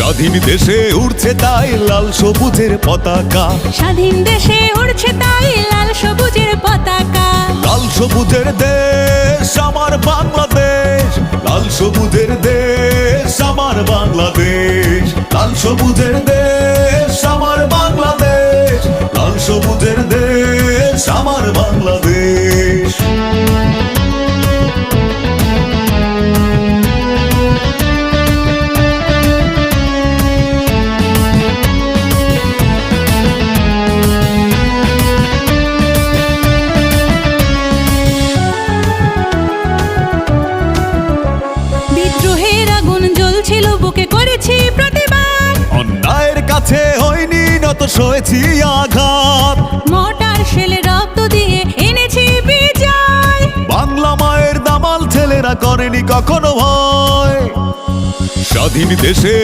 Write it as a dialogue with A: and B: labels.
A: স্বাধীন দেশে উড়ছে তাই লাল সবুজের পতাকা,
B: স্বাধীন দেশে উড়ছে তাই লাল সবুজের পতাকা।
A: লাল সবুজের দেশ আমার বাংলাদেশ, লাল সবুজের দেশ আমার বাংলাদেশ, লাল সবুজের দেশ আমার বাংলাদেশ, লাল সবুজের দেশ আমার বাংলাদেশ।
B: বিদ্রোহের আগুন জ্বলছিল বুকে, করেছি প্রতিবাদ।
A: অন্যায়ের কাছে হয়নি নত, সয়েছি আঘাত।
B: মোটার শেলে রক্ত দিয়ে এনেছি বিজয়।
A: বাংলা মায়ের দামাল ছেলেরা করেনি কখনো ভয়। স্বাধীন দেশে